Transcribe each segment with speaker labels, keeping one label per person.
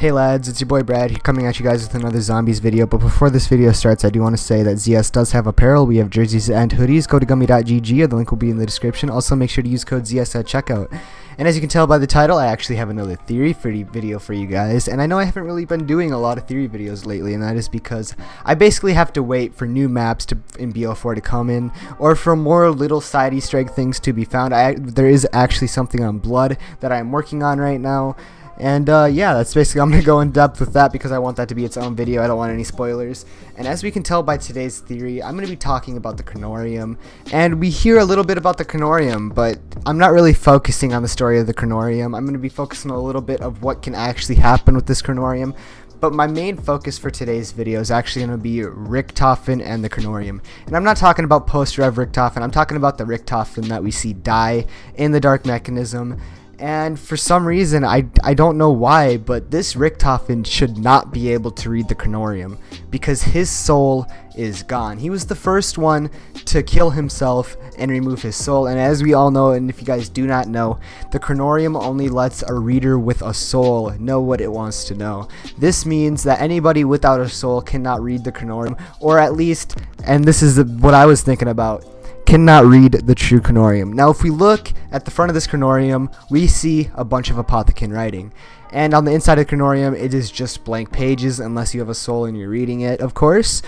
Speaker 1: Hey lads, it's your boy Brad here coming at you guys with another zombies video, but before this video starts I do want to say that ZS does have apparel. We have jerseys and hoodies. Go to gummy.gg, the link will be in the description. Also make sure to use code ZS at checkout. And as you can tell by the title, I actually have another theory video for you guys, and I know I haven't really been doing a lot of theory videos lately, and that is because I basically have to wait for new maps in BO4 to come in, or for more little side Easter egg things to be found. There is actually something on Blood that I'm working on right now. And yeah, that's basically, I'm going to go in depth with that because I want that to be its own video. I don't want any spoilers. And as we can tell by today's theory, I'm going to be talking about the Kronorium. And we hear a little bit about the Kronorium, but I'm not really focusing on the story of the Kronorium. I'm going to be focusing on a little bit of what can actually happen with this Kronorium. But my main focus for today's video is actually going to be Richtofen and the Kronorium. And I'm not talking about post-rev Richtofen, I'm talking about the Richtofen that we see die in the Dark Mechanism. And for some reason, I don't know why, but this Richtofen should not be able to read the Kronorium because his soul is gone. He was the first one to kill himself and remove his soul, and as we all know, and if you guys do not know, the Kronorium only lets a reader with a soul know what it wants to know. This means that anybody without a soul cannot read the Kronorium, or at least, and this is what I was thinking about, cannot read the true Kronorium. Now if we look at the front of this Kronorium, we see a bunch of Apothecon writing, and on the inside of the Kronorium it is just blank pages unless you have a soul and you're reading it, of course.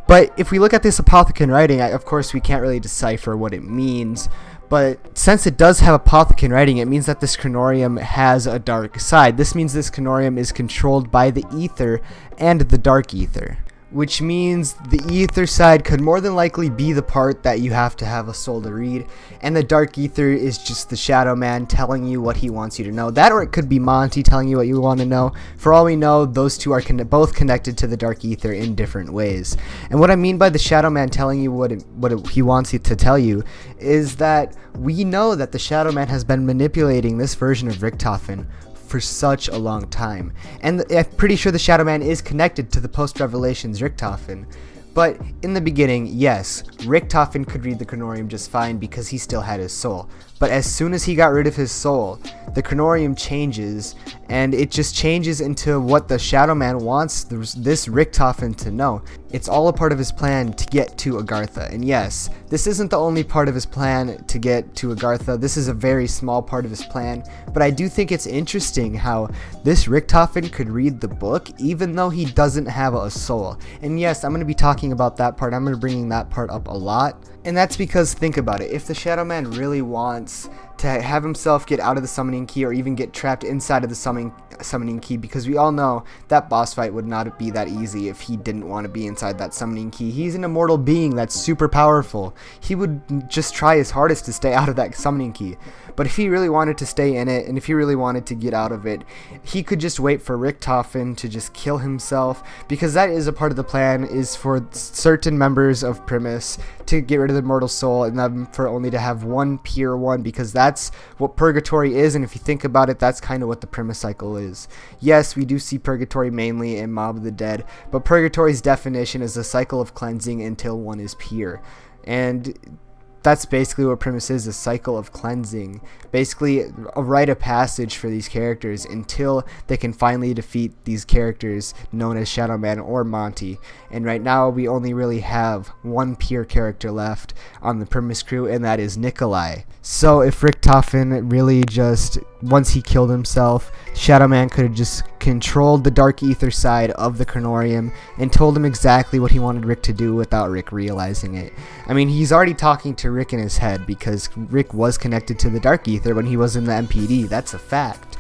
Speaker 1: But if we look at this Apothecon writing, of course we can't really decipher what it means, but since it does have Apothecon writing, it means that this Kronorium has a dark side. This means this Kronorium is controlled by the ether and the dark ether, which means the ether side could more than likely be the part that you have to have a soul to read, and the dark ether is just the shadow man telling you what he wants you to know. That, or it could be Monty telling you what you want to know. For all we know, those two are both connected to the dark ether in different ways. And what I mean by the shadow man telling you what he wants you to tell you is that we know that the shadow man has been manipulating this version of Richtofen for such a long time, and I'm pretty sure the Shadow Man is connected to the post-revelations Richtofen. But in the beginning, yes, Richtofen could read the Kronorium just fine because he still had his soul. But as soon as he got rid of his soul, the Kronorium changes, and it just changes into what the Shadow Man wants this Richtofen to know. It's all a part of his plan to get to Agartha. And yes, this isn't the only part of his plan to get to Agartha. This is a very small part of his plan. But I do think it's interesting how this Richtofen could read the book even though he doesn't have a soul. And yes, I'm going to be talking about that part. I'm going to be bringing that part up a lot. And that's because, think about it, if the Shadow Man really wants to have himself get out of the summoning key or even get trapped inside of the summoning key, because we all know that boss fight would not be that easy if he didn't want to be inside that summoning key. He's an immortal being that's super powerful. He would just try his hardest to stay out of that summoning key. But if he really wanted to stay in it, and if he really wanted to get out of it, he could just wait for Richtofen to just kill himself, because that is a part of the plan, is for certain members of Primus to get rid of the mortal soul and them for only to have one pure one, because that's what purgatory is. And if you think about it, that's kind of what the Primus cycle is. Yes, we do see purgatory mainly in Mob of the Dead, but purgatory's definition is a cycle of cleansing until one is pure. And that's basically what Primus is, a cycle of cleansing. Basically a rite of passage for these characters until they can finally defeat these characters known as Shadow Man or Monty. And right now we only really have one pure character left on the Primus crew, and that is Nikolai. So if Richtofen really just, once he killed himself, Shadow Man could have just controlled the dark ether side of the Kronorium and told him exactly what he wanted Rick to do without Rick realizing it. I mean, he's already talking to Rick in his head because Rick was connected to the dark ether when he was in the MPD. That's a fact.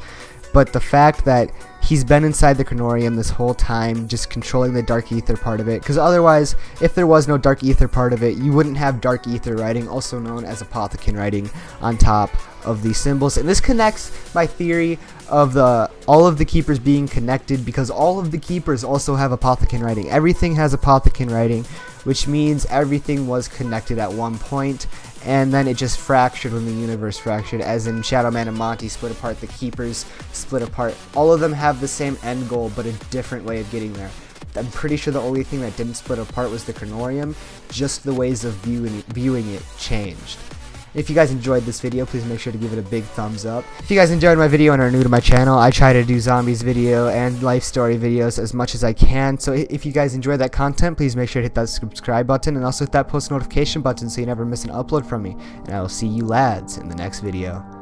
Speaker 1: But the fact that he's been inside the Kronorium this whole time, just controlling the dark ether part of it, because otherwise, if there was no dark ether part of it, you wouldn't have dark ether writing, also known as Apothecon writing, on top of these symbols. And this connects my theory of all of the keepers being connected, because all of the keepers also have Apothecon writing. Everything has Apothecon writing, which means everything was connected at one point, and then it just fractured when the universe fractured, as in Shadow Man and Monty split apart, the keepers split apart. All of them have the same end goal, but a different way of getting there. I'm pretty sure the only thing that didn't split apart was the Kronorium, just the ways of viewing it changed. If you guys enjoyed this video, please make sure to give it a big thumbs up. If you guys enjoyed my video and are new to my channel, I try to do zombies video and life story videos as much as I can. So if you guys enjoy that content, please make sure to hit that subscribe button and also hit that post notification button so you never miss an upload from me. And I will see you lads in the next video.